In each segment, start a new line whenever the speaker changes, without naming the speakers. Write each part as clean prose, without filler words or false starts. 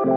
Good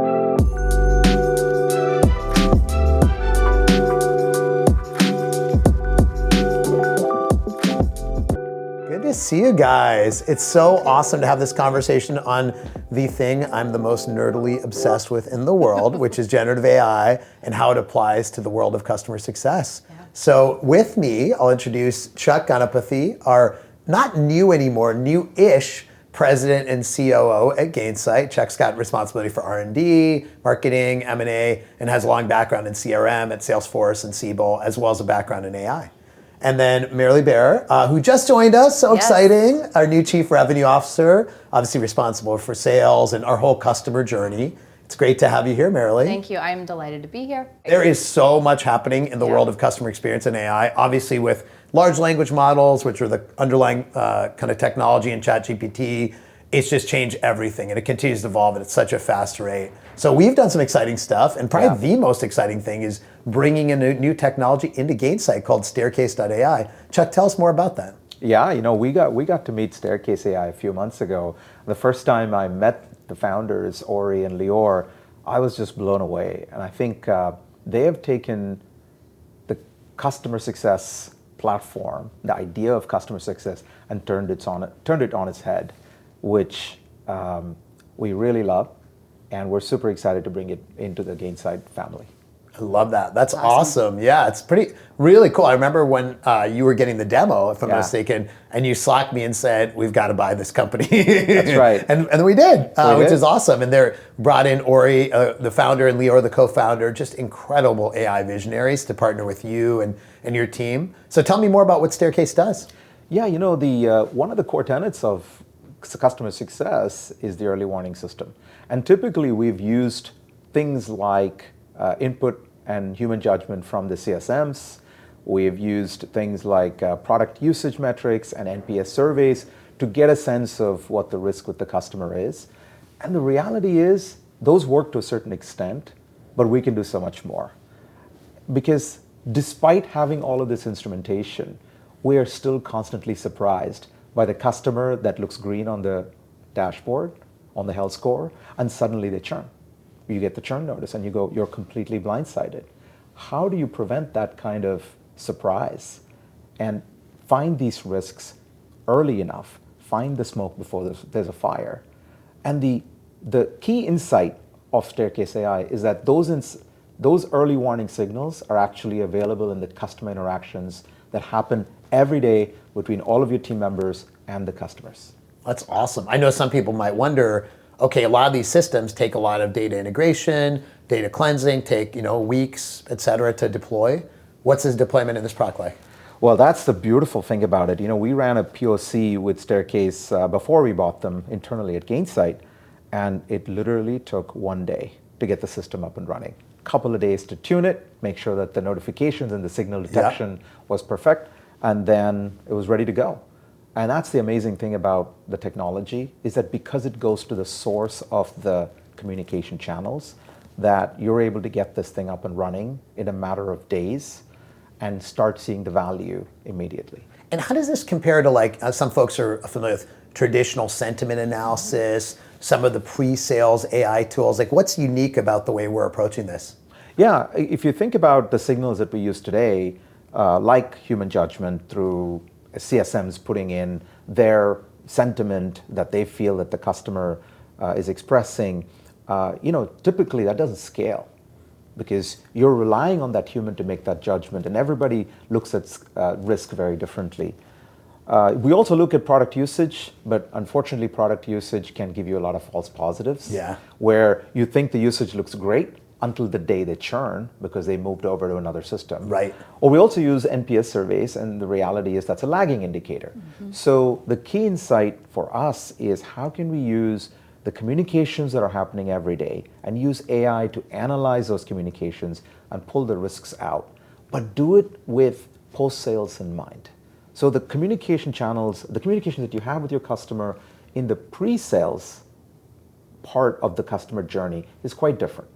to see you guys. It's so awesome to have this conversation on the thing I'm the most nerdily obsessed with in the world, which is generative AI and how it applies to the world of customer success. Yeah. So with me, I'll introduce Chuck Ganapathi, our not new anymore, new-ish president and COO at Gainsight. Chuck's got responsibility for R&D, marketing, M&A, and has a long background in CRM at Salesforce and Siebel, as well as a background in AI. And then Marilee Bear, who just joined us, so exciting, our new Chief Revenue Officer, obviously responsible for sales and our whole customer journey. It's great to have you here, Marilee.
Thank you, I'm delighted to be here.
There is so much happening in the world of customer experience and AI, obviously with large language models, which are the underlying kind of technology in ChatGPT. It's just changed everything and it continues to evolve at such a fast rate. So we've done some exciting stuff, and probably the most exciting thing is bringing in a new technology into Gainsight called Staircase.ai. Chuck, tell us more about that.
Yeah, we got to meet Staircase AI a few months ago. The first time I met the founders, Ori and Lior, I was just blown away. And I think they have taken the customer success platform, the idea of customer success, and turned it on its head, which we really love. And we're super excited to bring it into the Gainsight family.
I love that. That's awesome. Yeah, it's really cool. I remember when you were getting the demo, if I'm not mistaken, and you Slacked me and said, we've got to buy this company.
That's right.
and we did, which is awesome. And they brought in Ori, the founder, and Lior, the co-founder, just incredible AI visionaries to partner with you and your team. So tell me more about what Staircase does.
Yeah, one of the core tenets of customer success is the early warning system. And typically we've used things like input and human judgment from the CSMs. We've used things like product usage metrics and NPS surveys to get a sense of what the risk with the customer is. And the reality is those work to a certain extent, but we can do so much more. Because despite having all of this instrumentation, we are still constantly surprised by the customer that looks green on the dashboard, on the health score, and suddenly they churn. You get the churn notice and you go, you're completely blindsided. How do you prevent that kind of surprise and find these risks early enough, find the smoke before there's a fire? And the key insight of Staircase AI is that those early warning signals are actually available in the customer interactions that happen every day between all of your team members and the customers.
That's awesome. I know some people might wonder, okay, a lot of these systems take a lot of data integration, data cleansing, take weeks, et cetera, to deploy. What's his deployment in this product like?
Well, that's the beautiful thing about it. We ran a POC with Staircase before we bought them internally at Gainsight, and it literally took 1 day to get the system up and running. Couple of days to tune it, make sure that the notifications and the signal detection was perfect, and then it was ready to go. And that's the amazing thing about the technology, is that because it goes to the source of the communication channels, that you're able to get this thing up and running in a matter of days and start seeing the value immediately.
And how does this compare to some folks are familiar with traditional sentiment analysis, some of the pre-sales AI tools? What's unique about the way we're approaching this?
Yeah, if you think about the signals that we use today, like human judgment through CSMs putting in their sentiment that they feel that the customer is expressing, typically that doesn't scale because you're relying on that human to make that judgment, and everybody looks at risk very differently. We also look at product usage, but unfortunately product usage can give you a lot of false positives where you think the usage looks great until the day they churn because they moved over to another system.
Right.
Or we also use NPS surveys, and the reality is that's a lagging indicator. Mm-hmm. So the key insight for us is how can we use the communications that are happening every day and use AI to analyze those communications and pull the risks out, but do it with post-sales in mind. So the communication channels, the communication that you have with your customer in the pre-sales part of the customer journey is quite different.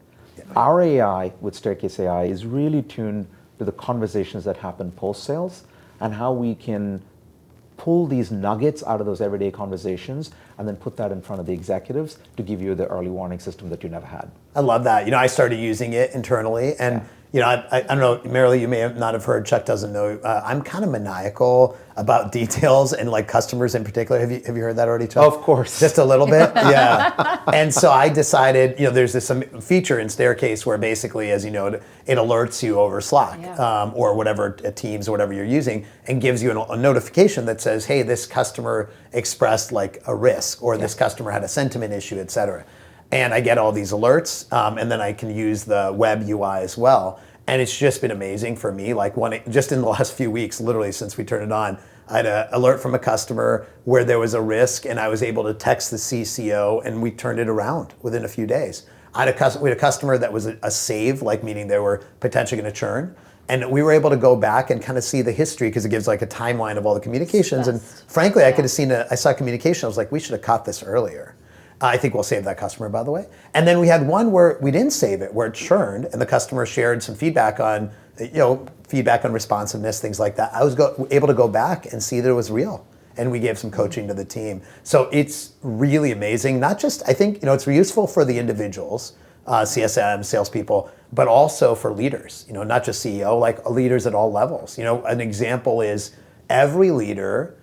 Our AI with Staircase AI is really tuned to the conversations that happen post-sales and how we can pull these nuggets out of those everyday conversations and then put that in front of the executives to give you the early warning system that you never had.
I love that. I started using it internally, and I don't know, Marilee, you may not have heard. Chuck doesn't know. I'm kind of maniacal about details and like customers in particular. Have you heard that already, Chuck?
Of course.
Just a little bit, yeah. And so I decided, there's this feature in Staircase where basically, as you know, it alerts you over Slack or whatever, Teams or whatever you're using, and gives you a notification that says, hey, this customer expressed like a risk, or this customer had a sentiment issue, et cetera. And I get all these alerts, and then I can use the web UI as well. And it's just been amazing for me. Like just in the last few weeks, literally since we turned it on, I had an alert from a customer where there was a risk, and I was able to text the CCO, and we turned it around within a few days. We had a customer that was a save, like meaning they were potentially going to churn. And we were able to go back and kind of see the history, because it gives like a timeline of all the communications. And frankly, I could have seen I saw communication. I was like, we should have caught this earlier. I think we'll save that customer, by the way. And then we had one where we didn't save it, where it churned, and the customer shared some feedback on, feedback on responsiveness, things like that. I was able to go back and see that it was real, and we gave some coaching to the team. So it's really amazing. Not just, I think, it's useful for the individuals, CSM, salespeople, but also for leaders. Not just CEO, like leaders at all levels. An example is every leader,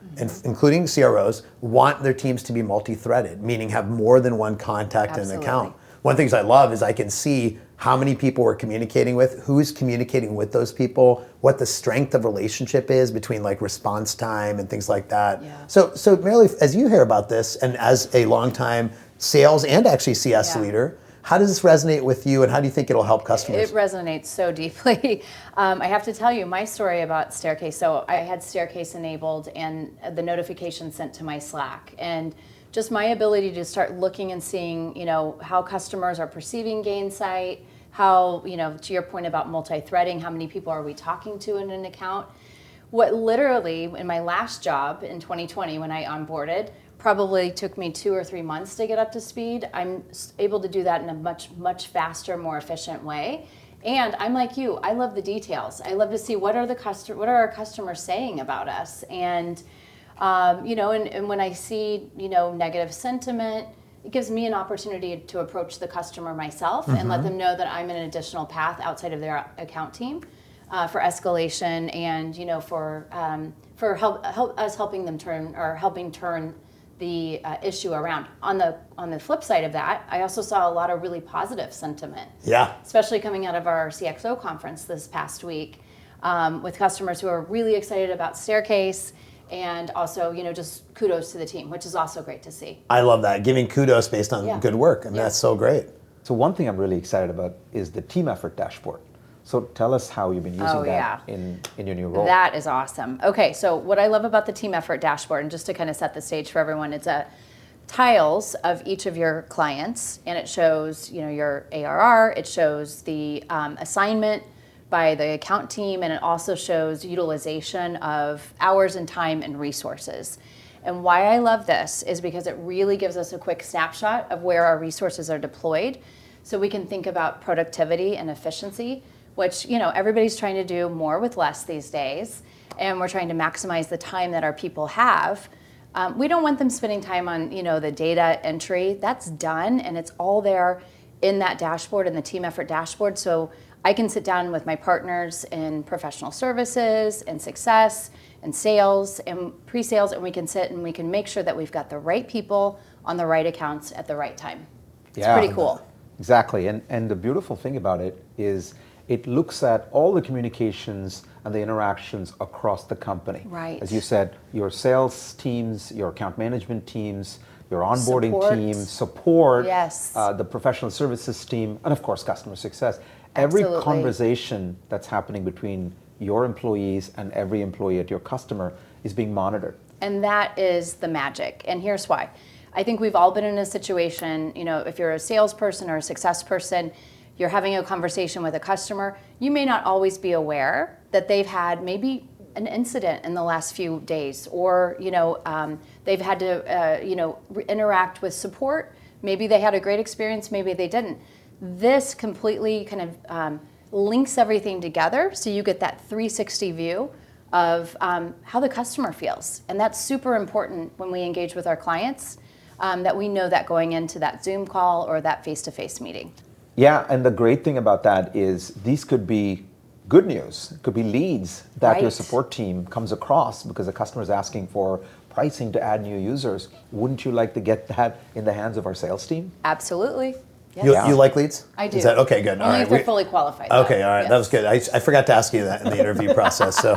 including CROs, want their teams to be multi-threaded, meaning have more than one contact in an account. One of the things I love is I can see how many people we're communicating with, who's communicating with those people, what the strength of relationship is between like response time and things like that. Yeah. So Marilee, as you hear about this, and as a longtime sales and actually CS leader, how does this resonate with you, and how do you think it'll help customers?
It resonates so deeply. I have to tell you my story about Staircase. So I had Staircase enabled and the notification sent to my Slack. And just my ability to start looking and seeing, how customers are perceiving Gainsight, how, to your point about multi-threading, how many people are we talking to in an account? What literally, in my last job in 2020 when I onboarded, probably took me 2 or 3 months to get up to speed. I'm able to do that in a much, much faster, more efficient way. And I'm like you, I love the details. I love to see what are our customers saying about us. And, and when I see, negative sentiment, it gives me an opportunity to approach the customer myself and let them know that I'm in an additional path outside of their account team for escalation and, for helping them turn the issue around. On the flip side of that, I also saw a lot of really positive sentiment. Yeah. Especially coming out of our CXO conference this past week, with customers who are really excited about Staircase, and also, just kudos to the team, which is also great to see.
I love that, giving kudos based on good work, and that's so great.
So one thing I'm really excited about is the team effort dashboard. So tell us how you've been using that in your new role.
That is awesome. Okay, so what I love about the team effort dashboard, and just to kind of set the stage for everyone, it's tiles of each of your clients, and it shows your ARR, it shows the assignment by the account team, and it also shows utilization of hours and time and resources. And why I love this is because it really gives us a quick snapshot of where our resources are deployed, so we can think about productivity and efficiency, which everybody's trying to do more with less these days, and we're trying to maximize the time that our people have. We don't want them spending time on the data entry. That's done, and it's all there in that dashboard, in the team effort dashboard. So I can sit down with my partners in professional services and success and sales and pre-sales, and we can sit and we can make sure that we've got the right people on the right accounts at the right time. It's pretty cool.
Exactly, and the beautiful thing about it is it looks at all the communications and the interactions across the company.
Right.
As you said, your sales teams, your account management teams, your onboarding team, support, the professional services team, and of course, customer success. Every conversation that's happening between your employees and every employee at your customer is being monitored.
And that is the magic. And here's why. I think we've all been in a situation, if you're a salesperson or a success person, you're having a conversation with a customer, you may not always be aware that they've had maybe an incident in the last few days, or they've had to interact with support. Maybe they had a great experience, maybe they didn't. This completely kind of links everything together, so you get that 360 view of how the customer feels. And that's super important when we engage with our clients, that we know that going into that Zoom call or that face-to-face meeting.
Yeah, and the great thing about that is these could be good news. It could be leads that your support team comes across because the customer is asking for pricing to add new users. Wouldn't you like to get that in the hands of our sales team?
Absolutely. Yes.
You like leads?
I do.
Is that okay? Good.
Only if they're fully qualified.
Okay, all right. Yes. That was good. I forgot to ask you that in the interview process. So,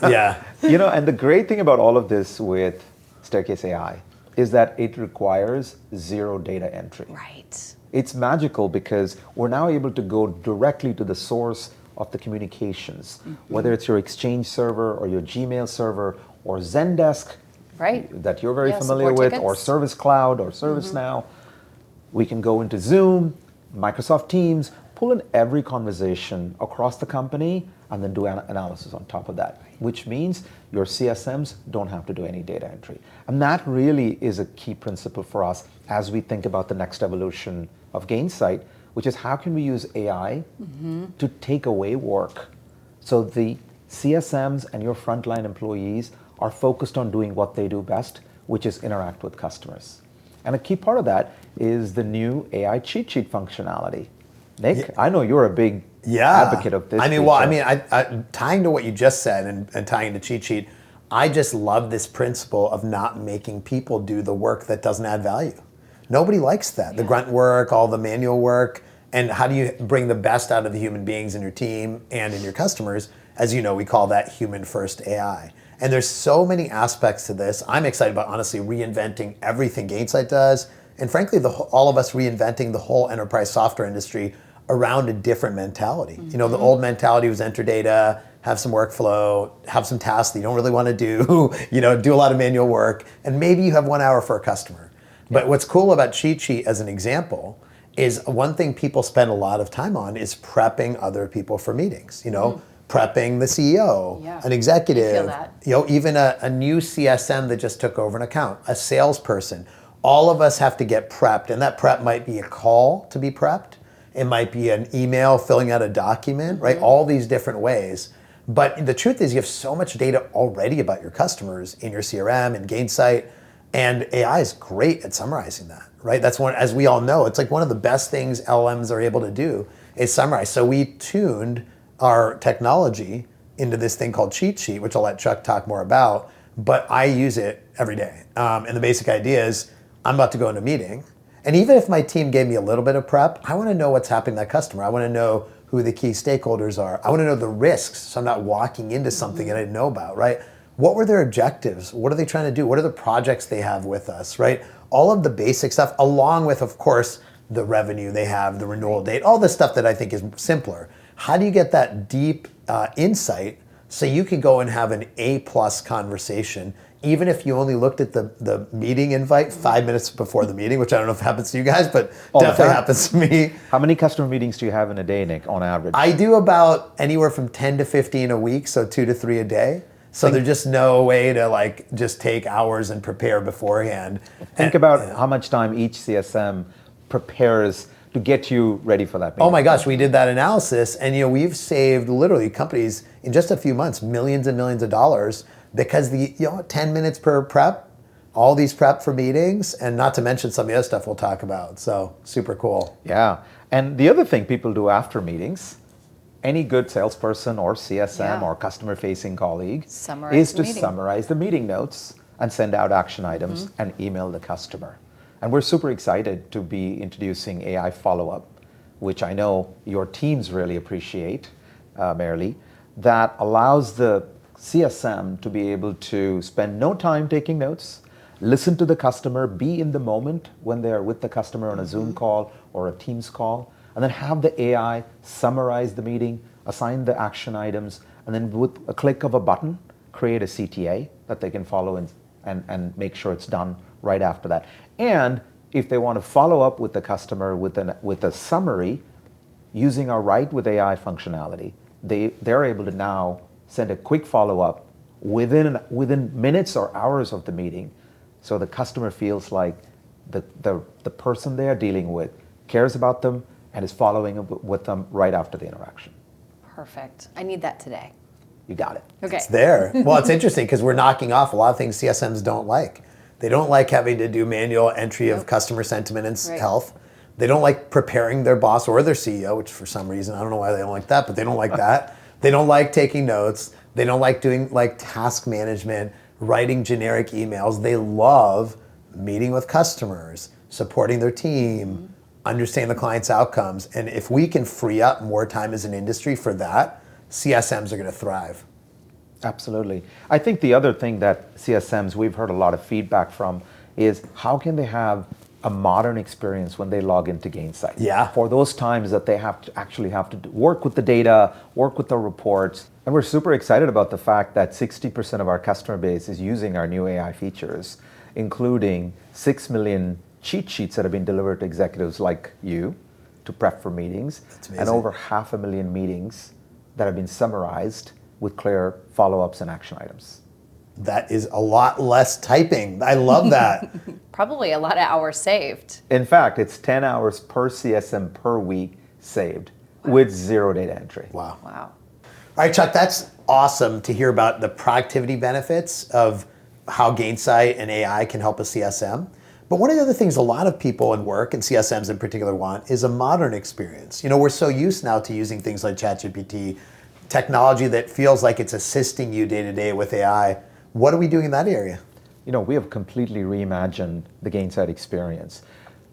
yeah.
And the great thing about all of this with Staircase AI is that it requires zero data entry.
Right.
It's magical because we're now able to go directly to the source of the communications, whether it's your Exchange server or your Gmail server or Zendesk, that you're very familiar with, or Service Cloud or ServiceNow. We can go into Zoom, Microsoft Teams, pull in every conversation across the company, and then do analysis on top of that, which means your CSMs don't have to do any data entry. And that really is a key principle for us as we think about the next evolution of Gainsight, which is how can we use AI to take away work so the CSMs and your frontline employees are focused on doing what they do best, which is interact with customers. And a key part of that is the new AI cheat sheet functionality. Nick, I know you're a big advocate of this.
Tying to what you just said and tying to cheat sheet, I just love this principle of not making people do the work that doesn't add value. Nobody likes that. The grunt work, all the manual work, and how do you bring the best out of the human beings in your team and in your customers? As you know, we call that human first AI. And there's so many aspects to this. I'm excited about, honestly, reinventing everything Gainsight does, and frankly, all of us reinventing the whole enterprise software industry around a different mentality. The old mentality was enter data, have some workflow, have some tasks that you don't really want to do, do a lot of manual work, and maybe you have 1 hour for a customer. But what's cool about cheat sheet as an example is one thing people spend a lot of time on is prepping other people for meetings, prepping the CEO, an executive, even a new CSM that just took over an account, a salesperson. All of us have to get prepped, and that prep might be a call to be prepped. It might be an email, filling out a document, right? All these different ways. But the truth is you have so much data already about your customers in your CRM and Gainsight, and AI is great at summarizing that, right? That's one, as we all know, it's like one of the best things LLMs are able to do is summarize. So we tuned our technology into this thing called cheat sheet, which I'll let Chuck talk more about, but I use it every day. And the basic idea is I'm about to go into a meeting, and even if my team gave me a little bit of prep, I want to know what's happening to that customer. I want to know who the key stakeholders are. I want to know the risks, so I'm not walking into something that I didn't know about, right? What were their objectives? What are they trying to do? What are the projects they have with us, right? All of the basic stuff, along with, of course, the revenue they have, the renewal date, all the stuff that I think is simpler. How do you get that deep insight so you can go and have an A+ conversation, even if you only looked at the meeting invite 5 minutes before the meeting, which I don't know if it happens to you guys, but definitely happens to me.
How many customer meetings do you have in a day, Nick, on average?
I do about anywhere from 10 to 15 a week, so 2 to 3 a day. So there's just no way to just take hours and prepare beforehand.
Think about how much time each CSM prepares to get you ready for that meeting.
Oh my gosh, we did that analysis, and we've saved literally companies in just a few months millions and millions of dollars because 10 minutes per prep, all these prep for meetings, and not to mention some of the other stuff we'll talk about. So super cool.
Yeah, and the other thing people do after meetings, any good salesperson or CSM or customer-facing colleague is to summarize the meeting notes and send out action items and email the customer. And we're super excited to be introducing AI follow-up, which I know your teams really appreciate, Marilee, that allows the CSM to be able to spend no time taking notes, listen to the customer, be in the moment when they're with the customer on a Zoom call or a Teams call, and then have the AI summarize the meeting, assign the action items, and then with a click of a button, create a CTA that they can follow and make sure it's done right after that. And if they want to follow up with the customer with a summary, using our Write with AI functionality, they're able to now send a quick follow-up within minutes or hours of the meeting, so the customer feels like the person they are dealing with cares about them and is following up with them right after the interaction.
Perfect. I need that today.
you got it.
Okay.
It's there. Well, it's interesting because we're knocking off a lot of things CSMs don't like. They don't like having to do manual entry of customer sentiment and health. They don't like preparing their boss or their CEO, which for some reason, I don't know why they don't like that, but they don't like that. They don't like taking notes. They don't like doing like task management, writing generic emails. They love meeting with customers, supporting their team, understanding the client's outcomes. And if we can free up more time as an industry for that, CSMs are going to thrive.
Absolutely. I think the other thing that CSMs, we've heard a lot of feedback from, is how can they have a modern experience when they log into Gainsight?
Yeah.
For those times that they have to work with the data, work with the reports. And we're super excited about the fact that 60% of our customer base is using our new AI features, including 6 million cheat sheets that have been delivered to executives like you to prep for meetings, and over 500,000 meetings that have been summarized with clear follow-ups and action items.
That is a lot less typing. I love that.
Probably a lot of hours saved.
In fact, it's 10 hours per CSM per week saved with zero data entry.
Wow.
Wow.
All right, Chuck, that's awesome to hear about the productivity benefits of how Gainsight and AI can help a CSM. But one of the other things a lot of people in work, and CSMs in particular, want is a modern experience. You know, we're so used now to using things like ChatGPT, technology that feels like it's assisting you day to day with AI. What are we doing in that area?
You know, we have completely reimagined the Gainsight experience.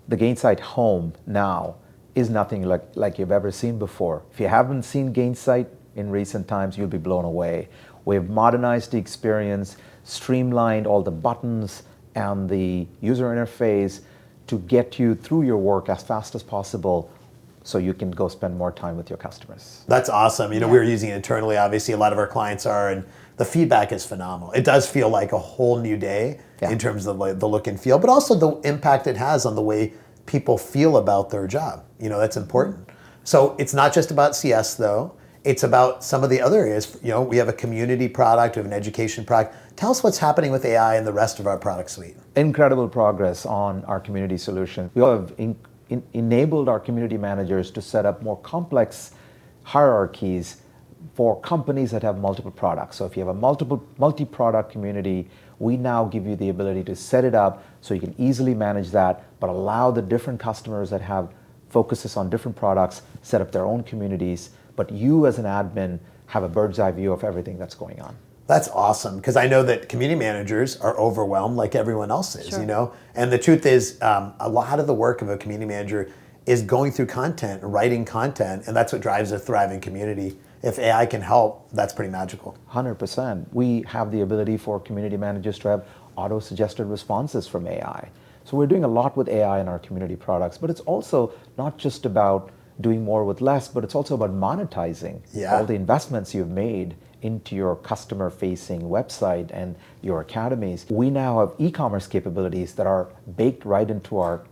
The Gainsight Home now is nothing like you've ever seen before. If you haven't seen Gainsight in recent times, you'll be blown away. We've modernized the experience, streamlined all the buttons and the user interface to get you through your work as fast as possible so you can go spend more time with your customers.
That's awesome. You know, we're using it internally. Obviously, a lot of our clients are, and the feedback is phenomenal. It does feel like a whole new day in terms of the look and feel, but also the impact it has on the way people feel about their job. You know, that's important. So it's not just about CS though. It's about some of the other areas. You know, we have a community product, we have an education product. Tell us what's happening with AI and the rest of our product suite.
Incredible progress on our community solution. We have enabled our community managers to set up more complex hierarchies for companies that have multiple products. So if you have a multi-product community, we now give you the ability to set it up so you can easily manage that, but allow the different customers that have focuses on different products set up their own communities, but you as an admin have a bird's eye view of everything that's going on.
That's awesome, because I know that community managers are overwhelmed like everyone else is, you know? And the truth is, a lot of the work of a community manager is going through content, writing content, and that's what drives a thriving community. If AI can help, that's pretty magical.
100%. We have the ability for community managers to have auto-suggested responses from AI. So we're doing a lot with AI in our community products, but it's also not just about doing more with less, but it's also about monetizing all the investments you've made into your customer-facing website and your academies. We now have e-commerce capabilities that are baked right into our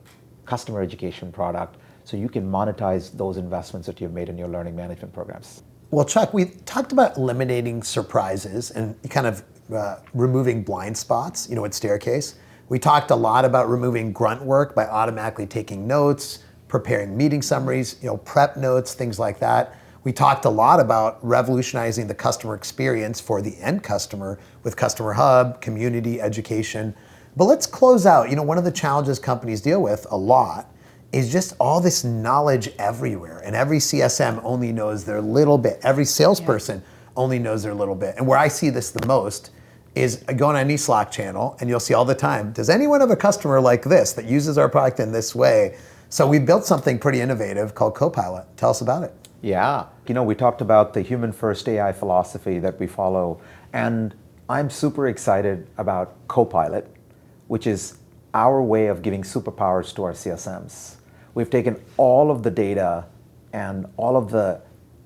customer education product, so you can monetize those investments that you've made in your learning management programs.
Well, Chuck, we talked about eliminating surprises and kind of removing blind spots, you know, at Staircase. We talked a lot about removing grunt work by automatically taking notes, preparing meeting summaries, you know, prep notes, things like that. We talked a lot about revolutionizing the customer experience for the end customer with Customer Hub, community, education. But let's close out. You know, one of the challenges companies deal with a lot is just all this knowledge everywhere. And every CSM only knows their little bit. Every salesperson only knows their little bit. And where I see this the most is going on any Slack channel, and you'll see all the time, does anyone have a customer like this that uses our product in this way? So we built something pretty innovative called Copilot. Tell us about it.
Yeah, you know, we talked about the human first AI philosophy that we follow, and I'm super excited about Copilot, which is our way of giving superpowers to our CSMs. We've taken all of the data and all of the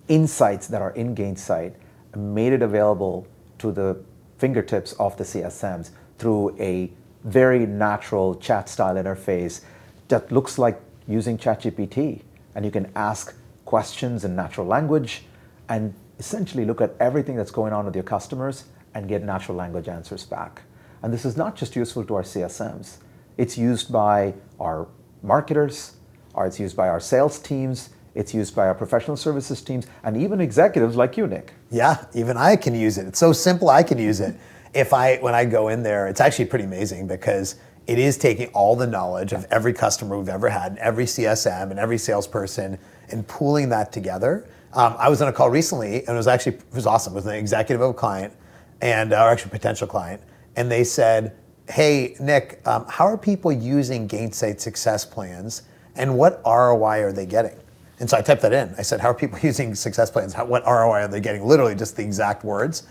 insights that are in Gainsight and made it available to the fingertips of the CSMs through a very natural chat style interface that looks like using ChatGPT. And you can ask questions in natural language and essentially look at everything that's going on with your customers and get natural language answers back. And this is not just useful to our CSMs. It's used by our marketers, or it's used by our sales teams. It's used by our professional services teams and even executives like you, Nick.
Yeah, even I can use it. It's so simple I can use it. When I go in there, it's actually pretty amazing because it is taking all the knowledge of every customer we've ever had, and every CSM and every salesperson, and pooling that together. I was on a call recently, and it was awesome. It was an executive of a client, or actually potential client, and they said, "Hey, Nick, how are people using Gainsight success plans, and what ROI are they getting?" And so I typed that in. I said, "How are people using success plans? What ROI are they getting?" Literally just the exact words.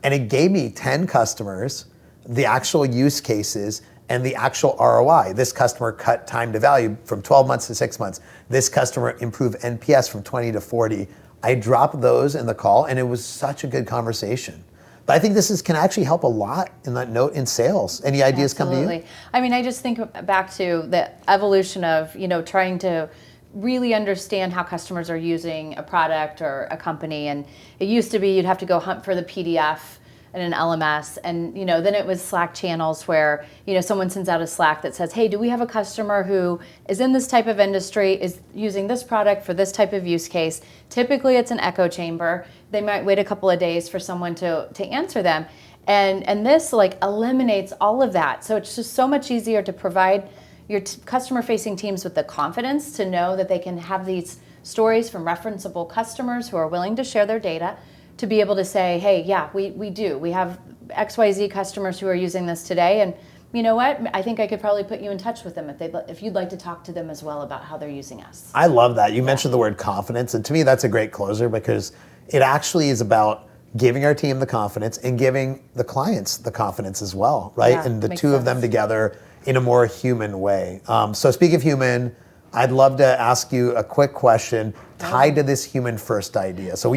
And it gave me 10 customers, the actual use cases, and the actual ROI. This customer cut time to value from 12 months to 6 months. This customer improved NPS from 20 to 40. I dropped those in the call, and it was such a good conversation. But I think this can actually help a lot in that note in sales. Any ideas come to you?
I mean, I just think back to the evolution of, trying to really understand how customers are using a product or a company. And it used to be you'd have to go hunt for the PDF in an LMS, and then it was Slack channels where someone sends out a Slack that says, "Hey, do we have a customer who is in this type of industry, is using this product for this type of use case?" Typically it's an echo chamber. They might wait a couple of days for someone to answer them, and this eliminates all of that. So it's just so much easier to provide your customer-facing teams with the confidence to know that they can have these stories from referenceable customers who are willing to share their data, to be able to say, "Hey, yeah, we do. We have XYZ customers who are using this today, and you know what? I think I could probably put you in touch with them if you'd like to talk to them as well about how they're using us."
I love that. You mentioned the word confidence, and to me that's a great closer because it actually is about giving our team the confidence and giving the clients the confidence as well, right?
Yeah,
and the
makes
two of
sense.
them together in a more human way. So speaking of human, I'd love to ask you a quick question tied to this human first idea. So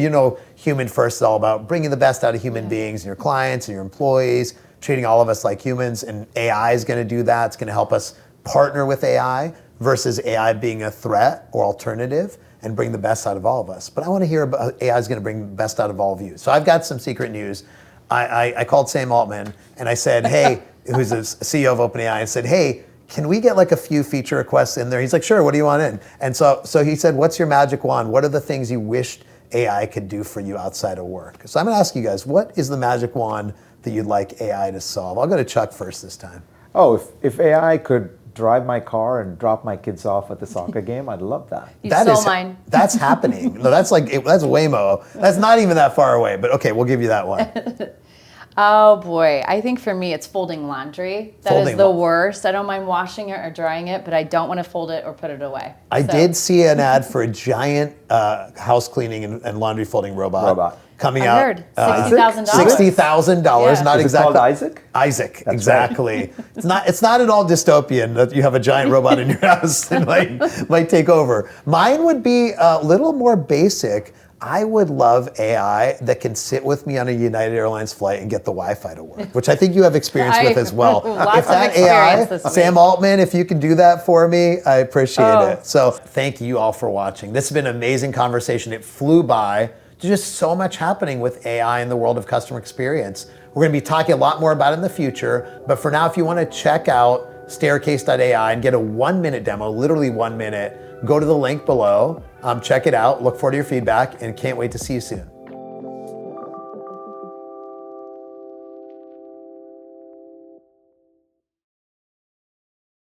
human first is all about bringing the best out of human beings and your clients and your employees, treating all of us like humans, and AI is going to do that. It's going to help us partner with AI versus AI being a threat or alternative and bring the best out of all of us. But I want to hear about AI is going to bring the best out of all of you. So I've got some secret news. I called Sam Altman and I said, "Hey," who's the CEO of OpenAI, I said, "Hey, can we get a few feature requests in there?" He's like, "Sure, what do you want in?" And so he said, "What's your magic wand? What are the things you wished AI could do for you outside of work?" So I'm going to ask you guys, what is the magic wand that you'd like AI to solve? I'll go to Chuck first this time.
Oh, if AI could drive my car and drop my kids off at the soccer game, I'd love that.
You stole mine.
That's happening. No, that's Waymo. That's not even that far away, but okay, we'll give you that one.
Oh boy, I think for me it's folding laundry. That is the worst. I don't mind washing it or drying it, but I don't want to fold it or put it away.
I did see an ad for a giant house cleaning and laundry folding robot. Coming out.
I heard $60,000.
$60,000,
Yeah.
not
Is it
exactly.
called Isaac?
Isaac,
That's
exactly. It's not at all dystopian that you have a giant robot in your house that might take over. Mine would be a little more basic. I would love AI that can sit with me on a United Airlines flight and get the Wi-Fi to work, which I think you have experience with as well.
Lots
If that
of experience this week.
Sam Altman, if you can do that for me, I appreciate it. So thank you all for watching. This has been an amazing conversation. It flew by. There's just so much happening with AI in the world of customer experience. We're going to be talking a lot more about it in the future, but for now, if you want to check out staircase.ai and get a 1-minute demo, literally 1 minute, go to the link below, check it out, look forward to your feedback, and can't wait to see you soon.